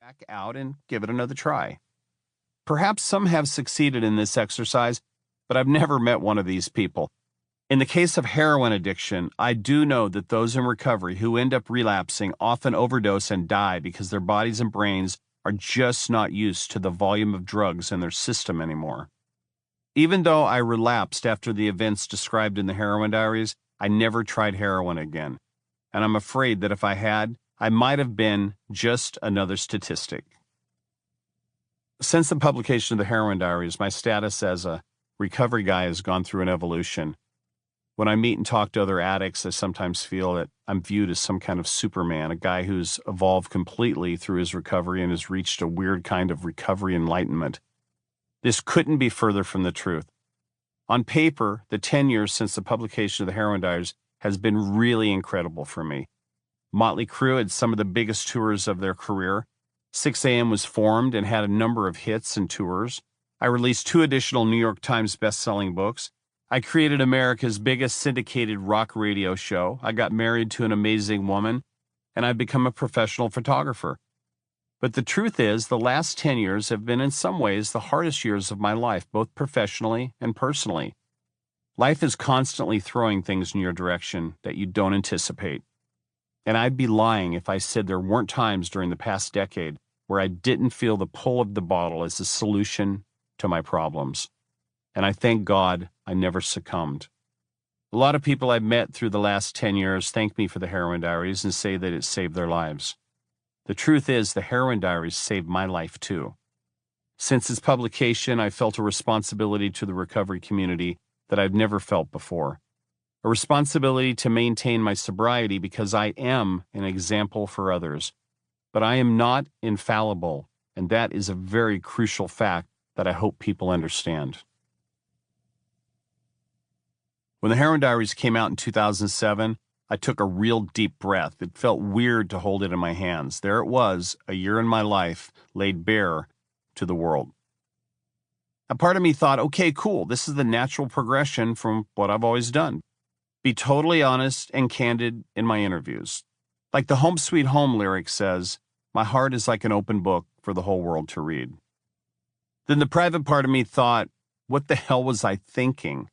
back out and give it another try. Perhaps some have succeeded in this exercise, but I've never met one of these people. In the case of heroin addiction, I do know that those in recovery who end up relapsing often overdose and die because their bodies and brains are just not used to the volume of drugs in their system anymore. Even though I relapsed after the events described in the Heroin Diaries, I never tried heroin again. And I'm afraid that if I had, I might have been just another statistic. Since the publication of the Heroin Diaries, my status as a recovery guy has gone through an evolution. When I meet and talk to other addicts, I sometimes feel that I'm viewed as some kind of Superman, a guy who's evolved completely through his recovery and has reached a weird kind of recovery enlightenment. This couldn't be further from the truth. On paper, the 10 years since the publication of the Heroin Diaries has been really incredible for me. Mötley Crüe had some of the biggest tours of their career. 6 a.m. was formed and had a number of hits and tours. I released 2 additional New York Times best-selling books. I created America's biggest syndicated rock radio show. I got married to an amazing woman, and I've become a professional photographer. But the truth is, the last 10 years have been in some ways the hardest years of my life, both professionally and personally. Life is constantly throwing things in your direction that you don't anticipate. And I'd be lying if I said there weren't times during the past decade where I didn't feel the pull of the bottle as a solution to my problems. And I thank God I never succumbed. A lot of people I've met through the last 10 years thank me for the Heroin Diaries and say that it saved their lives. The truth is, the Heroin Diaries saved my life too. Since its publication, I felt a responsibility to the recovery community that I've never felt before. A responsibility to maintain my sobriety because I am an example for others. But I am not infallible, and that is a very crucial fact that I hope people understand. When the Heroin Diaries came out in 2007, I took a real deep breath. It felt weird to hold it in my hands. There it was, a year in my life, laid bare to the world. A part of me thought, okay, cool, this is the natural progression from what I've always done. Be totally honest and candid in my interviews. Like the Home Sweet Home lyric says, my heart is like an open book for the whole world to read. Then the private part of me thought, what the hell was I thinking?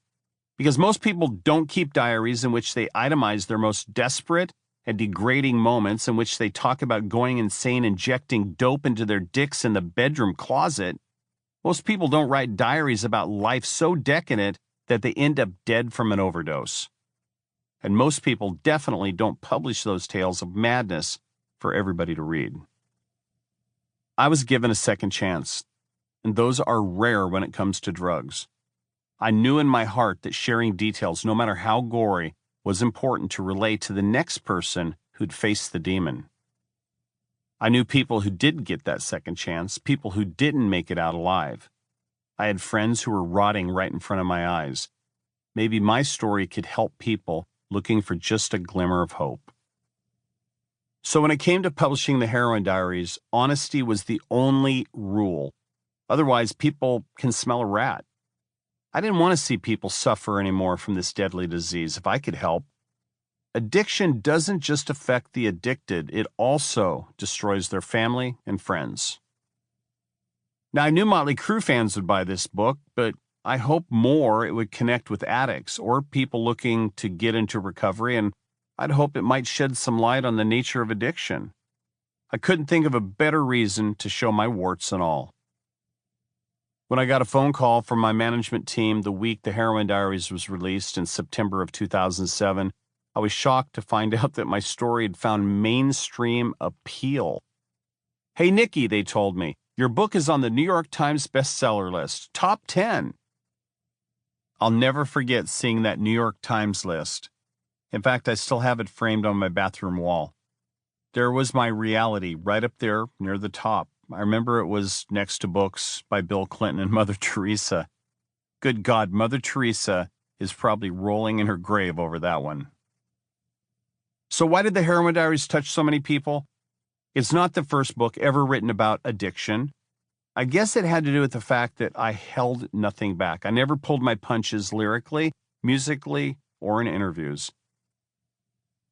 Because most people don't keep diaries in which they itemize their most desperate and degrading moments, in which they talk about going insane, injecting dope into their dicks in the bedroom closet. Most people don't write diaries about life so decadent that they end up dead from an overdose. And most people definitely don't publish those tales of madness for everybody to read. I was given a second chance, and those are rare when it comes to drugs. I knew in my heart that sharing details, no matter how gory, was important to relate to the next person who'd faced the demon. I knew people who didn't get that second chance, people who didn't make it out alive. I had friends who were rotting right in front of my eyes. Maybe my story could help people looking for just a glimmer of hope. So when it came to publishing the Heroin Diaries, honesty was the only rule. Otherwise, people can smell a rat. I didn't want to see people suffer anymore from this deadly disease if I could help. Addiction doesn't just affect the addicted, it also destroys their family and friends. Now, I knew Mötley Crüe fans would buy this book, but I hope more it would connect with addicts or people looking to get into recovery, and I'd hope it might shed some light on the nature of addiction. I couldn't think of a better reason to show my warts and all. When I got a phone call from my management team the week the Heroin Diaries was released in September of 2007, I was shocked to find out that my story had found mainstream appeal. Hey, Nikki, they told me, your book is on the New York Times bestseller list, top 10. I'll never forget seeing that New York Times list. In fact, I still have it framed on my bathroom wall. There was my reality right up there near the top. I remember it was next to books by Bill Clinton and Mother Teresa. Good God, Mother Teresa is probably rolling in her grave over that one. So why did the Heroin Diaries touch so many people? It's not the first book ever written about addiction. I guess it had to do with the fact that I held nothing back. I never pulled my punches lyrically, musically, or in interviews.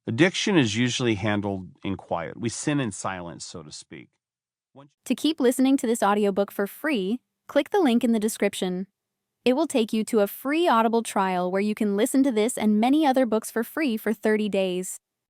Addiction is usually handled in quiet. We sin in silence, so to speak. To keep listening to this audiobook for free, click the link in the description. It will take you to a free Audible trial where you can listen to this and many other books for free for 30 days.